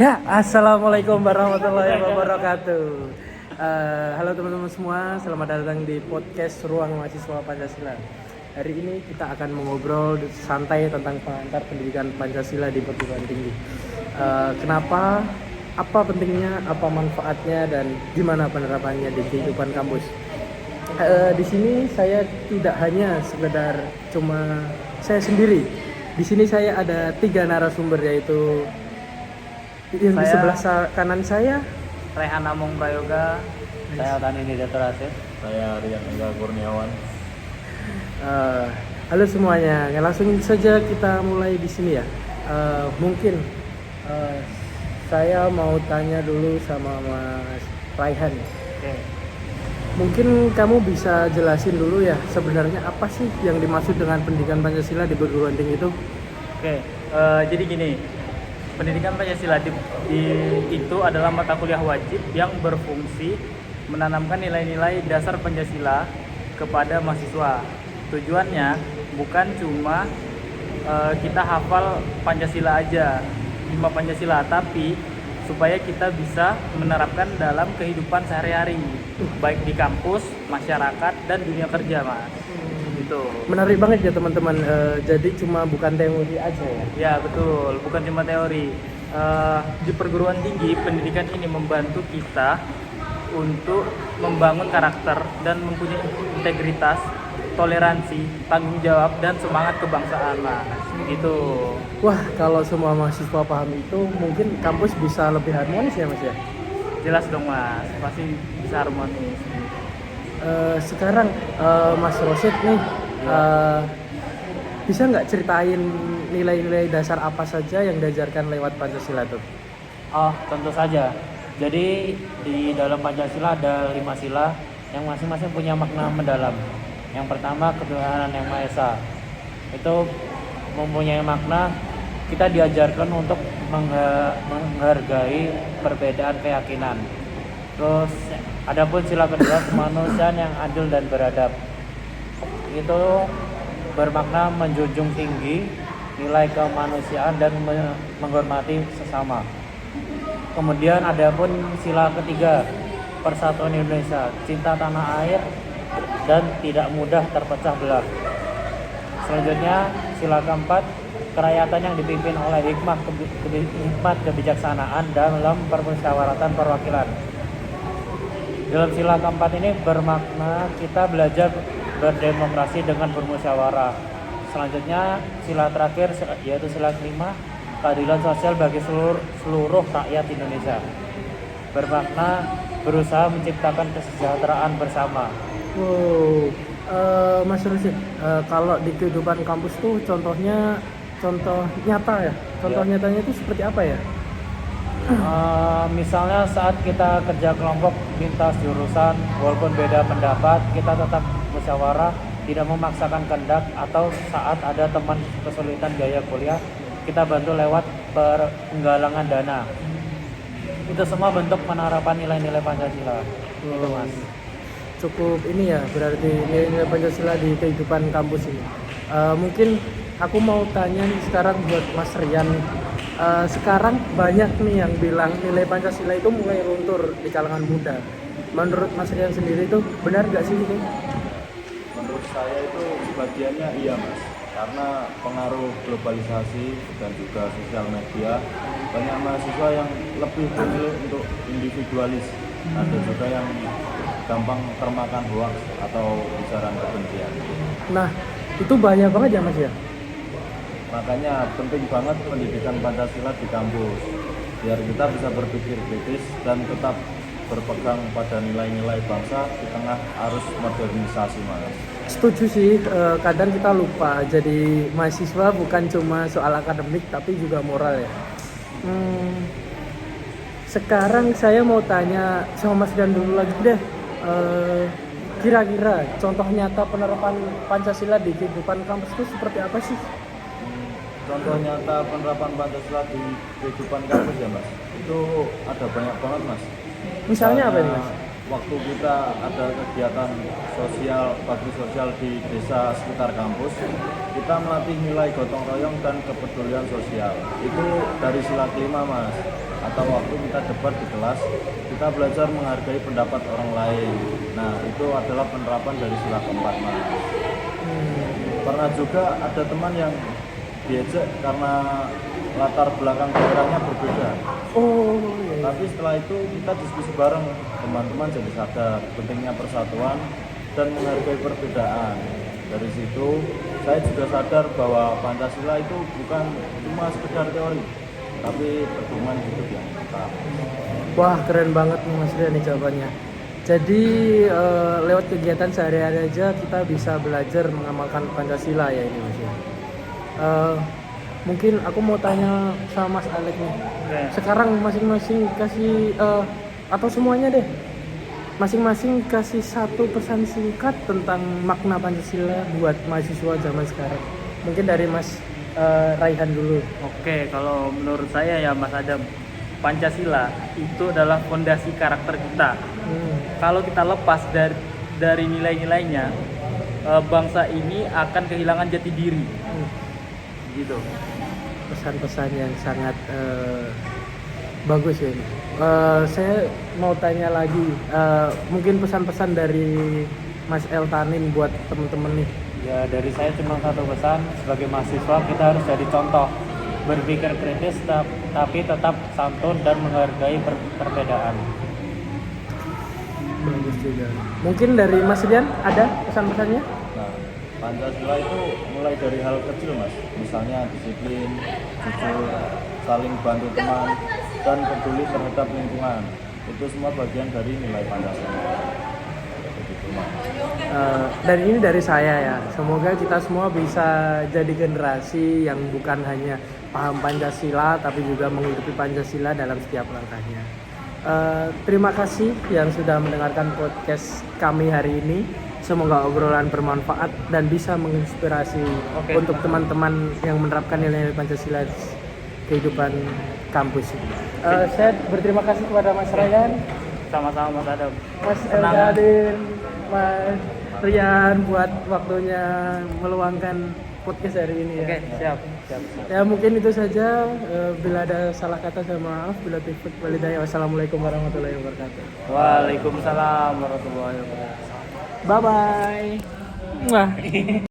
Ya, assalamualaikum warahmatullahi wabarakatuh. Halo teman-teman semua, selamat datang di podcast Ruang Mahasiswa Pancasila. Hari ini kita akan mengobrol santai tentang pengantar pendidikan Pancasila di perguruan tinggi. Kenapa, apa pentingnya, apa manfaatnya, dan gimana penerapannya di kehidupan kampus. Di sini saya tidak hanya sekedar cuma saya sendiri. Di sini saya ada 3 narasumber, yaitu yang di sebelah kanan saya Rehan Amung Prayoga. Saya Tani Nidatur Asif. Saya Rian Engga Kurniawan. Halo semuanya, langsung saja kita mulai di sini ya. Mungkin saya mau tanya dulu sama Mas Raihan. Oke. Mungkin kamu bisa jelasin dulu ya, sebenarnya apa sih yang dimaksud dengan pendidikan Pancasila di perguruan tinggi itu? Oke. Jadi gini, pendidikan Pancasila itu adalah mata kuliah wajib yang berfungsi menanamkan nilai-nilai dasar Pancasila kepada mahasiswa. Tujuannya bukan cuma kita hafal Pancasila aja, 5 Pancasila, tapi supaya kita bisa menerapkan dalam kehidupan sehari-hari, baik di kampus, masyarakat, dan dunia kerja, Mas. Gitu. Menarik banget ya teman-teman. Jadi cuma bukan teori aja ya? Ya betul, bukan cuma teori. Di perguruan tinggi, pendidikan ini membantu kita untuk membangun karakter dan mempunyai integritas, toleransi, tanggung jawab, dan semangat kebangsaan, Mas. Gitu. Wah, kalau semua mahasiswa paham itu, mungkin kampus bisa lebih harmonis ya Mas ya? Jelas dong, Mas, pasti bisa harmonis. Sekarang Mas Rosid nih, bisa nggak ceritain nilai-nilai dasar apa saja yang diajarkan lewat Pancasila tuh? Oh, tentu saja. Jadi di dalam Pancasila ada 5 sila yang masing-masing punya makna mendalam. Yang pertama, ketuhanan yang Maha Esa. Itu mempunyai makna kita diajarkan untuk menghargai perbedaan keyakinan. Terus adapun sila kedua, kemanusiaan yang adil dan beradab. Itu bermakna menjunjung tinggi nilai kemanusiaan dan menghormati sesama. Kemudian adapun sila ketiga, persatuan Indonesia, cinta tanah air dan tidak mudah terpecah belah. Selanjutnya sila keempat, kerakyatan yang dipimpin oleh hikmat kebijaksanaan dalam permusyawaratan perwakilan. Dalam sila keempat ini bermakna kita belajar berdemokrasi dengan bermusyawarah. Selanjutnya sila terakhir yaitu sila kelima, keadilan sosial bagi seluruh rakyat Indonesia. Bermakna berusaha menciptakan kesejahteraan bersama. Wow, Mas Rosid, kalau di kehidupan kampus tuh contoh nyata ya? Contoh nyatanya itu seperti apa ya? Misalnya saat kita kerja kelompok lintas jurusan, walaupun beda pendapat, kita tetap musyawarah, tidak memaksakan kehendak, atau saat ada teman kesulitan biaya kuliah, kita bantu lewat penggalangan dana. Itu semua bentuk penerapan nilai-nilai Pancasila. Itu Mas. Cukup ini ya, berarti nilai-nilai Pancasila di kehidupan kampus ini. Mungkin aku mau tanya nih sekarang buat Mas Rian. Sekarang banyak nih yang bilang nilai Pancasila itu mulai luntur di kalangan muda. Menurut Mas Rian sendiri itu benar gak sih itu? Menurut saya itu sebagiannya iya Mas, karena pengaruh globalisasi dan juga sosial media, banyak mahasiswa yang lebih memilih untuk individualis. Ada juga yang gampang termakan hoax atau ujaran kebencian. Nah, itu bahaya banget ya Mas ya? Makanya penting banget pendidikan Pancasila di kampus, biar kita bisa berpikir kritis dan tetap berpegang pada nilai-nilai bangsa di tengah arus modernisasi, Mas. Setuju sih, kadang kita lupa jadi mahasiswa bukan cuma soal akademik tapi juga moral ya. Sekarang saya mau tanya sama Mas Rian dulu lagi deh. Kira-kira contoh nyata penerapan Pancasila di kehidupan kampus itu seperti apa sih? Contoh nyata penerapan Pancasila di kehidupan kampus ya Mas, itu ada banyak banget Mas. Misalnya apa ini Mas? Waktu kita ada kegiatan sosial, bakti sosial di desa sekitar kampus, kita melatih nilai gotong royong dan kepedulian sosial. Itu dari sila kelima Mas. atau waktu kita debat di kelas, kita belajar menghargai pendapat orang lain. Nah, itu adalah penerapan dari sila keempat, Mas. Pernah juga ada teman yang diejek karena latar belakang daerahnya berbeda. Oh, iya. Tapi setelah itu kita diskusi bareng, teman-teman jadi sadar pentingnya persatuan dan menghargai perbedaan. Dari situ saya juga sadar bahwa Pancasila itu bukan cuma sekedar teori, tapi pedoman hidup yang tetap. Wah, keren banget nih Mas Rian nih jawabannya. Jadi lewat kegiatan sehari-hari aja kita bisa belajar mengamalkan Pancasila ya ini Mas. Mungkin aku mau tanya sama Mas Alek nih. Sekarang masing-masing kasih atau semuanya deh. Masing-masing kasih satu pesan singkat tentang makna Pancasila buat mahasiswa zaman sekarang. Mungkin dari Mas Raihan dulu. Oke, kalau menurut saya ya Mas Adam, Pancasila itu adalah fondasi karakter kita. Kalau kita lepas dari nilai-nilainya, bangsa ini akan kehilangan jati diri. Gitu. Pesan-pesan yang sangat bagus ya. Saya mau tanya lagi, mungkin pesan-pesan dari Mas El Tanin buat temen-temen nih. Ya dari saya cuma satu pesan, sebagai mahasiswa kita harus jadi contoh, berpikir kritis tapi tetap santun dan menghargai perbedaan. Bagus juga. Mungkin dari Mas Rian ada pesan-pesannya? Nah, Pancasila itu mulai dari hal kecil, Mas. Misalnya disiplin, jujur, saling bantu teman, dan peduli terhadap lingkungan. Itu semua bagian dari nilai Pancasila. Begitu, Mas. Dan ini dari saya ya. Semoga kita semua bisa jadi generasi yang bukan hanya paham Pancasila, tapi juga menghidupi Pancasila dalam setiap langkahnya. Terima kasih yang sudah mendengarkan podcast kami hari ini. Semoga obrolan bermanfaat dan bisa menginspirasi untuk teman-teman yang menerapkan nilai-nilai Pancasila di kehidupan kampus. Saya berterima kasih kepada Mas Raihan, Sama-sama Mas Adam. Mas Elgadin, Mas Rian buat waktunya meluangkan podcast hari ini ya. Oke, siap. Ya mungkin itu saja. Bila ada salah kata saya maaf. Bila tifut walidaya. Wassalamualaikum warahmatullahi wabarakatuh. Waalaikumsalam warahmatullahi wabarakatuh. Bye bye.